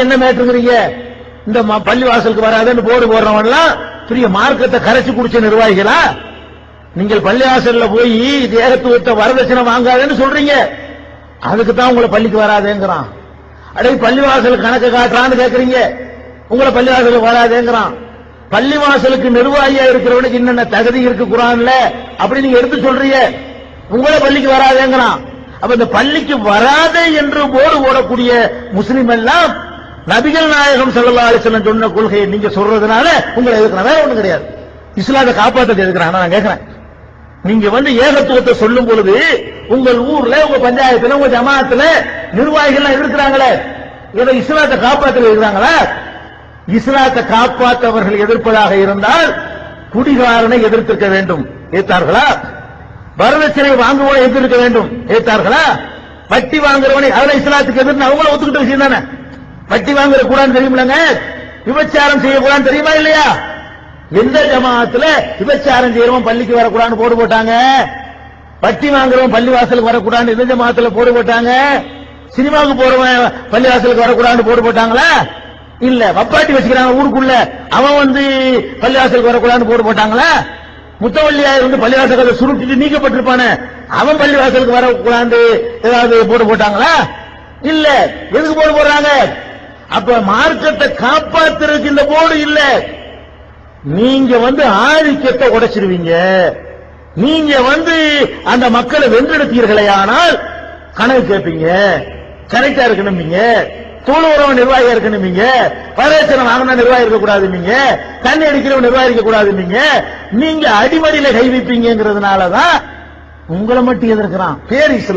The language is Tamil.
என்ன மேட்டுங்கிறீங்க? இந்த பள்ளி வாசலுக்கு வராதுன்னு போர்டு போடுறவன்லாம் பெரிய மார்க்கத்தை கரைச்சு குடிச்ச நிர்வாகிகளா? நீங்கள் பள்ளி வாசல்ல போய் ஏகத்துவத்தை வரதட்சணை வாங்காதுன்னு சொல்றீங்க, அதுக்கு தான் உங்களை பள்ளிக்கு வராதேங்கிறான். அடே பள்ளிவாசல் கணக்கு காட்டுறான்னு கேக்குறீங்க, உங்களை பள்ளிவாசலுக்கு வராதேங்கிறான். பள்ளிவாசலுக்கு நிர்வாகியா இருக்கிறவனுக்கு என்னென்ன தகுதி இருக்கு குர்ஆன்ல அப்படி நீங்க எடுத்து சொல்றீங்க, உங்களை பள்ளிக்கு வராதேங்கிறான். அப்ப இந்த பள்ளிக்கு வராதே என்று போர்டு போடக்கூடிய முஸ்லிம் எல்லாம் நபிகள் நாயகம் ஸல்லல்லாஹு அலைஹி வஸல்லம் சொன்ன கொள்கையை நீங்க சொல்றதுனால உங்களை எதுக்குறாங்க, வேற ஒண்ணும் கிடையாது. இஸ்லாத்தை காப்பாற்ற எதுக்குறாங்க நான் கேட்கிறேன். நீங்க ஏகத்துவத்தை சொல்லும் பொழுது உங்கள் ஊர்ல, உங்க பஞ்சாயத்துல, உங்க ஜமாத்துல நிர்வாகிகள் இருக்கிறாங்களே, இதை இஸ்லாத்தை காப்பாற்ற இருக்கிறாங்களா? இஸ்லாத்தை காப்பாற்றவர்கள் எதிர்ப்பதாக இருந்தால் குடிகாரனை எதிர்த்திருக்க வேண்டும், ஏத்தார்களா? வரதட்சணை வாங்குவதை எதிர்க்க வேண்டும், ஏத்தார்களா? வட்டி வாங்குறவனை அதெல்லாம் இஸ்லாத்துக்கு எதிர்த்து அவங்கள ஒத்துக்கிட்ட விஷயம் தானே. வட்டி வாங்குற கூடாதுன்னு தெரியுமில்லங்க, விபச்சாரம் செய்யக்கூடாதுன்னு தெரியுமா இல்லையா? எந்த ஜமாத்துல விபச்சாரம் செய்யறவன் பள்ளிக்கு வரக்கூடாதுன்னு போடு போட்டாங்க? வட்டி வாங்குறவன் பள்ளி வாசலுக்கு வரக்கூடாதுன்னு எந்த ஜமாத்துல போடு போட்டாங்க? சினிமாவுக்கு போறவன் பள்ளி வாசலுக்கு வரக்கூடாதுன்னு போடு போட்டாங்களா? இல்ல. வப்பாட்டி வச்சுக்கிறாங்க ஊருக்குள்ள, அவன் பள்ளி வாசலுக்கு வரக்கூடாதுன்னு போடு போட்டாங்களா? முத்தவள்ளியார் பள்ளிவாசல்களை சுருட்டிட்டு நீக்கப்பட்டிருப்பானே, அவன் பள்ளி வாசலுக்கு வரக்கூடாது ஏதாவது போடு போட்டாங்களா? இல்ல. எதுக்கு போடு போடுறாங்க? அப்ப மார்க்கத்தை காப்பாத்துறதுக்கு இந்த போர்டு இல்ல. நீங்க ஆதிக்கத்தை உடைச்சிருவீங்க. நீங்க அந்த மக்களை வென்றெடுத்தீர்களே ஆனால் கணக்கு கேட்பீங்க, கரெக்டா இருக்கணும்பீங்க, தோளுறவன் நிர்வாகியா இருக்கணும்பீங்க, வரதட்சணை வாங்கினா நிர்வாகி இருக்க கூடாதும்பீங்க, தண்ணி அடிக்கிறவன் நிர்வாகி இருக்க கூடாதும்பீங்க. நீங்க அடிமடியில கை வைப்பீங்கிறதுனாலதான் உங்களை மட்டும் எதிர்க்கிறான் பேர் இஸ்லாம்.